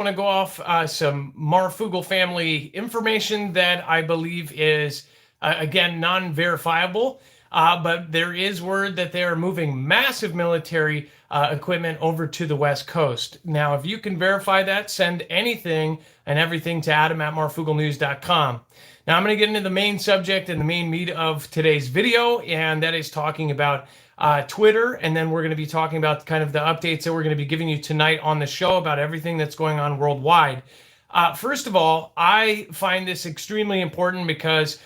want to go off some Marfoogle family information that I believe is, again, non-verifiable. But there is word that they are moving massive military equipment over to the West Coast. Now, if you can verify that, send anything and everything to adam@marfooglenews.com. Now, I'm going to get into the main subject and the main meat of today's video, and that is talking about Twitter, and then we're going to be talking about kind of the updates that we're going to be giving you tonight on the show about everything that's going on worldwide. First of all, I find this extremely important because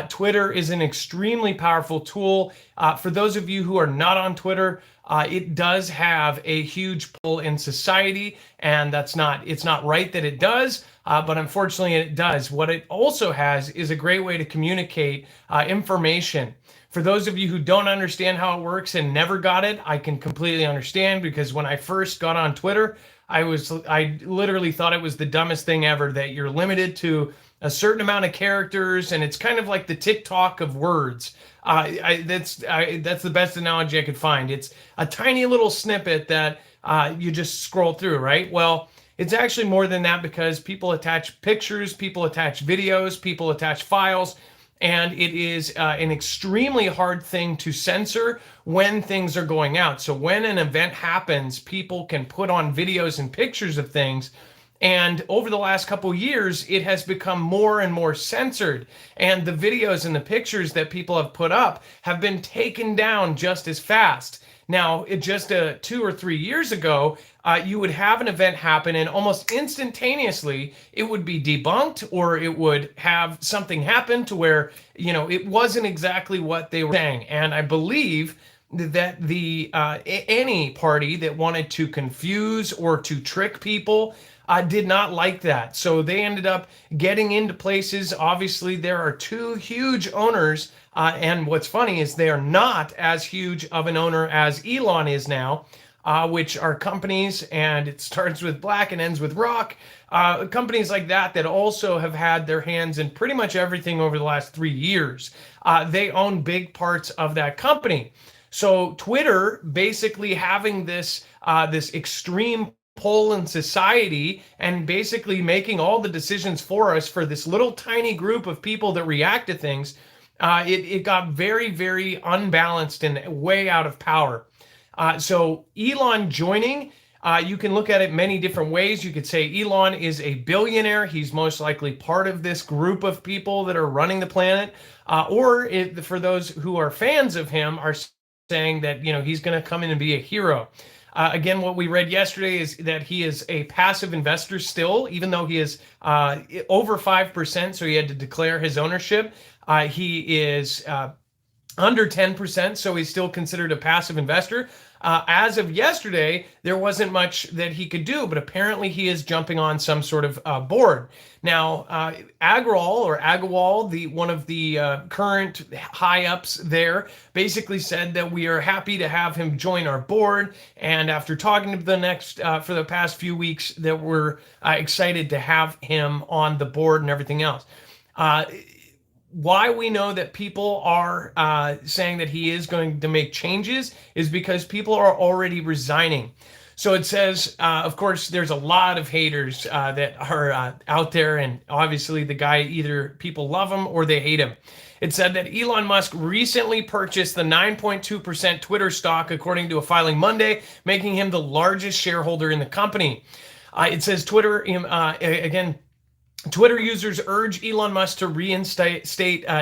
Twitter is an extremely powerful tool. For those of you who are not on Twitter, it does have a huge pull in society, and it's not right that it does, but unfortunately it does. What it also has is a great way to communicate information. For those of you who don't understand how it works and never got it, I can completely understand, because when I first got on Twitter, I literally thought it was the dumbest thing ever, that you're limited to a certain amount of characters, and it's kind of like the TikTok of words. That's the best analogy I could find. It's a tiny little snippet that you just scroll through, right? Well, it's actually more than that, because people attach pictures, people attach videos, people attach files, and it is an extremely hard thing to censor when things are going out. So when an event happens, people can put on videos and pictures of things. And over the last couple of years, it has become more and more censored. And the videos and the pictures that people have put up have been taken down just as fast. Now, just 2 or 3 years ago, you would have an event happen, and almost instantaneously it would be debunked, or it would have something happen to where, it wasn't exactly what they were saying. And I believe that any party that wanted to confuse or to trick people did not like that. So they ended up getting into places. Obviously, there are 2 huge owners, and what's funny is they are not as huge of an owner as Elon is now, which are companies, and it starts with black and ends with rock, companies like that also have had their hands in pretty much everything over the last 3 years. They own big parts of that company. So Twitter basically having this extreme pull in society, and basically making all the decisions for us for this little tiny group of people that react to things, it got very, very unbalanced and way out of power. So Elon joining, you can look at it many different ways. You could say Elon is a billionaire. He's most likely part of this group of people that are running the planet. Or for those who are fans of him, are saying that he's going to come in and be a hero. Again, what we read yesterday is that he is a passive investor still, even though he is over 5%, so he had to declare his ownership. He is under 10%, so he's still considered a passive investor. As of yesterday, there wasn't much that he could do, but apparently he is jumping on some sort of board. Now, Agrawal, one of the current high-ups there, basically said that we are happy to have him join our board, and after talking to for the past few weeks, that we're excited to have him on the board and everything else. Why we know that people are saying that he is going to make changes is because people are already resigning. So it says, of course, there's a lot of haters that are out there, and obviously the guy, either people love him or they hate him. It said that Elon Musk recently purchased the 9.2% Twitter stock, according to a filing Monday, making him the largest shareholder in the company. It says Twitter, again, Twitter users urge Elon Musk to reinstate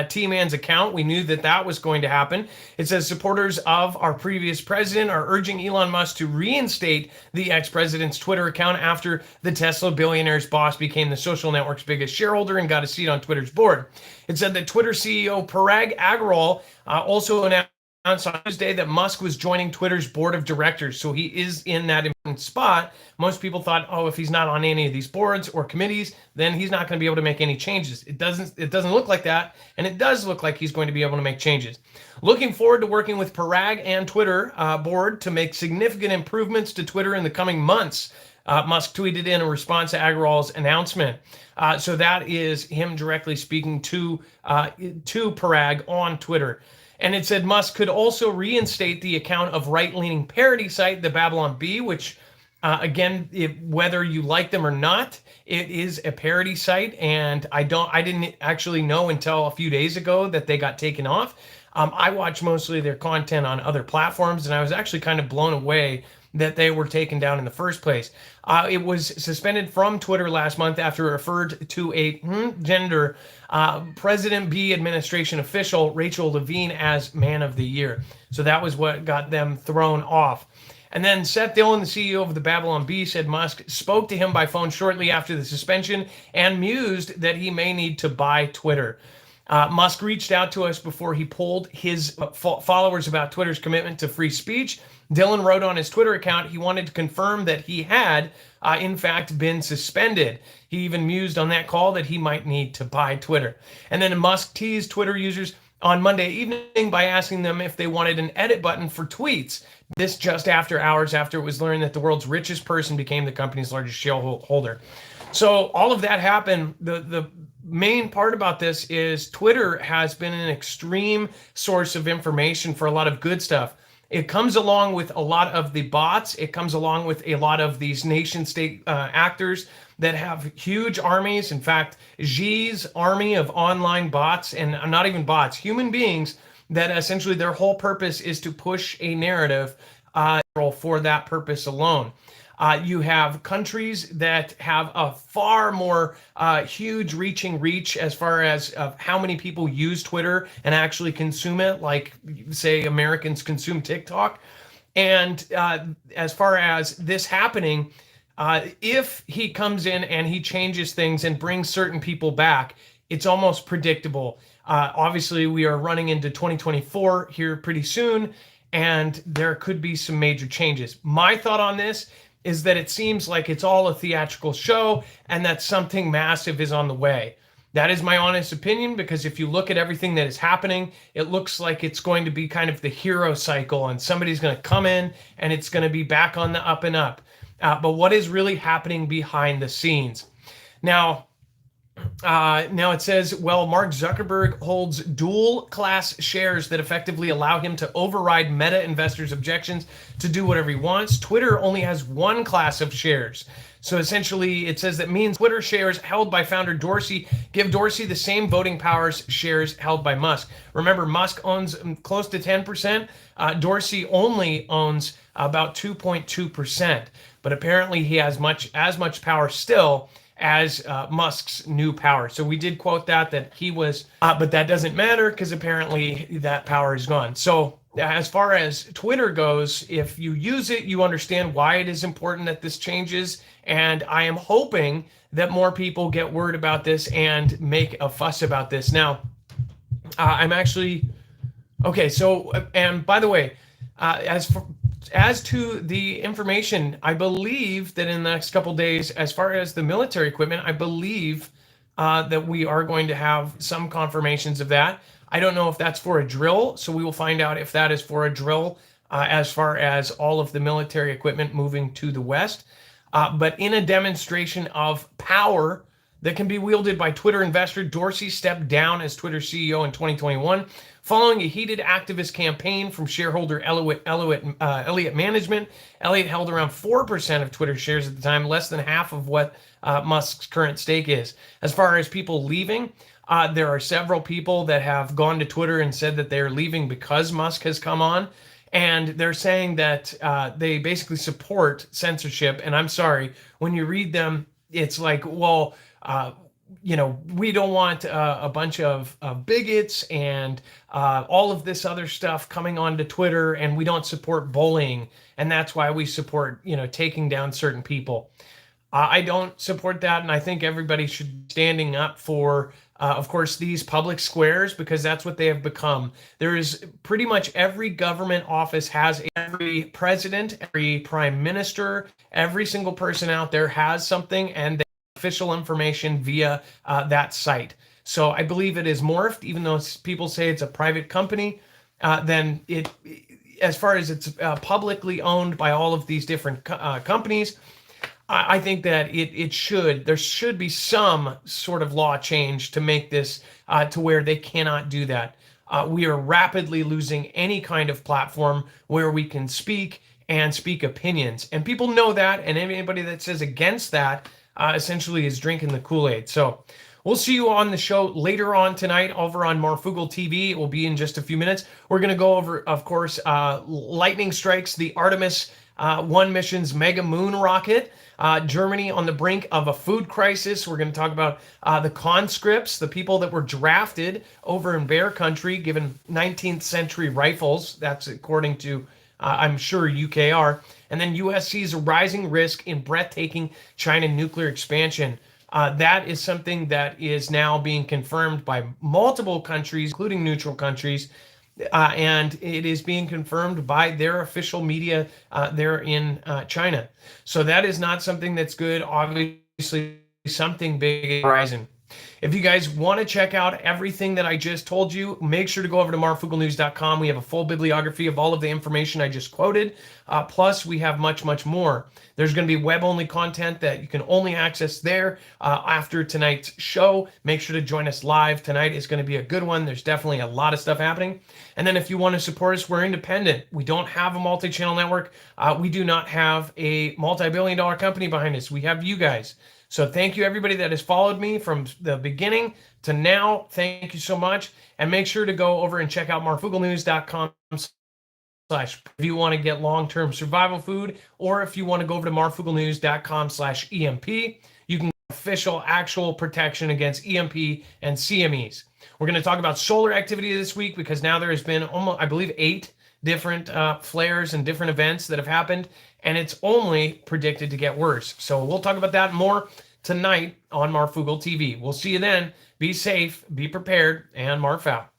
T-Man's account. We knew that was going to happen. It says supporters of our previous president are urging Elon Musk to reinstate the ex-president's Twitter account after the Tesla billionaire's boss became the social network's biggest shareholder and got a seat on Twitter's board. It said that Twitter CEO Parag Agrawal also announced on Tuesday that Musk was joining Twitter's board of directors. So he is in that important spot. Most people thought, if he's not on any of these boards or committees, then he's not going to be able to make any changes. It doesn't look like that, and it does look like he's going to be able to make changes. Looking forward to working with Parag and Twitter board to make significant improvements to Twitter in the coming months. Musk tweeted in a response to Agrawal's announcement. So that is him directly speaking to Parag on Twitter. And it said Musk could also reinstate the account of right-leaning parody site, the Babylon Bee, which Again, whether you like them or not, it is a parody site, and I didn't actually know until a few days ago that they got taken off. I watch mostly their content on other platforms, and I was actually kind of blown away that they were taken down in the first place. It was suspended from Twitter last month after it referred to a gender President B administration official, Rachel Levine, as Man of the Year. So that was what got them thrown off. And then Seth Dillon, the CEO of the Babylon Bee, said Musk spoke to him by phone shortly after the suspension and mused that he may need to buy Twitter. Musk reached out to us before he polled his followers about Twitter's commitment to free speech. Dillon wrote on his Twitter account he wanted to confirm that he had, in fact, been suspended. He even mused on that call that he might need to buy Twitter. And then Musk teased Twitter users on Monday evening by asking them if they wanted an edit button for tweets. This just hours after it was learned that the world's richest person became the company's largest shareholder. So all of that happened. The main part about this is Twitter has been an extreme source of information for a lot of good stuff. It comes along with a lot of the bots. It comes along with a lot of these nation state actors that have huge armies. In fact, Xi's army of online bots, and not even bots, human beings, that essentially their whole purpose is to push a narrative for that purpose alone. You have countries that have a far more huge reaching reach as far as how many people use Twitter and actually consume it, like, say, Americans consume TikTok. And as far as this happening, if he comes in and he changes things and brings certain people back, it's almost predictable. Obviously, we are running into 2024 here pretty soon, and there could be some major changes. My thought on this is that it seems like it's all a theatrical show and that something massive is on the way. That is my honest opinion, because if you look at everything that is happening, it looks like it's going to be kind of the hero cycle, and somebody's going to come in and it's going to be back on the up and up. But what is really happening behind the scenes? Now it says, well, Mark Zuckerberg holds dual class shares that effectively allow him to override Meta investors' objections to do whatever he wants. Twitter only has one class of shares. So essentially, it says that means Twitter shares held by founder Dorsey give Dorsey the same voting powers shares held by Musk. Remember, Musk owns close to 10%. Dorsey only owns about 2.2%. But apparently, he has as much power still as Musk's new power. So we did quote that he was, but that doesn't matter because apparently that power is gone. So as far as Twitter goes, if you use it, you understand why it is important that this changes. And I am hoping that more people get word about this and make a fuss about this. Now, I'm actually, okay, so, and by the way, as to the information, I believe that in the next couple days, as far as the military equipment, I believe that we are going to have some confirmations of that. I don't know if that's for a drill, so we will find out if that is for a drill as far as all of the military equipment moving to the west. But in a demonstration of power that can be wielded by Twitter investor, Dorsey stepped down as Twitter CEO in 2021, following a heated activist campaign from shareholder Elliott Management. Elliott held around 4% of Twitter shares at the time, less than half of what Musk's current stake is. As far as people leaving, there are several people that have gone to Twitter and said that they're leaving because Musk has come on. And they're saying that they basically support censorship. And I'm sorry, when you read them, it's like, well, we don't want a bunch of bigots and all of this other stuff coming onto Twitter, and we don't support bullying, and that's why we support, taking down certain people. I don't support that, and I think everybody should be standing up for, of course, these public squares, because that's what they have become. There is pretty much every government office has every president, every prime minister, every single person out there has something, and official information via that site. So I believe it is morphed, even though people say it's a private company, then it, as far as it's publicly owned by all of these different companies, I think that there should be some sort of law change to make this to where they cannot do that. We are rapidly losing any kind of platform where we can speak and speak opinions. And people know that, and anybody that says against that essentially is drinking the Kool-Aid. So we'll see you on the show later on tonight over on Marfoogle TV. It will be in just a few minutes. We're going to go over, of course, lightning strikes the Artemis 1 mission's mega moon rocket. Germany on the brink of a food crisis. We're going to talk about the conscripts, the people that were drafted over in Bear Country, given 19th century rifles. That's according to, I'm sure, UKR. And then US sees a rising risk in breathtaking China nuclear expansion. That is something that is now being confirmed by multiple countries, including neutral countries. And it is being confirmed by their official media there in China. So that is not something that's good. Obviously, something big in the horizon. If you guys want to check out everything that I just told you, make sure to go over to marfooglenews.com. We have a full bibliography of all of the information I just quoted. Plus, we have much, much more. There's going to be web-only content that you can only access there after tonight's show. Make sure to join us live. Tonight is going to be a good one. There's definitely a lot of stuff happening. And then if you want to support us, we're independent. We don't have a multi-channel network. We do not have a multi-billion-dollar company behind us. We have you guys. So thank you, everybody that has followed me from the beginning to now. Thank you so much. And make sure to go over and check out marfooglenews.com/ if you want to get long-term survival food, or if you want to go over to marfooglenews.com/EMP, you can get official, actual protection against EMP and CMEs. We're going to talk about solar activity this week because now there has been almost, I believe, 8 different flares and different events that have happened, and it's only predicted to get worse. So we'll talk about that more tonight on Marfoogle TV. We'll see you then. Be safe, be prepared, and Marf out.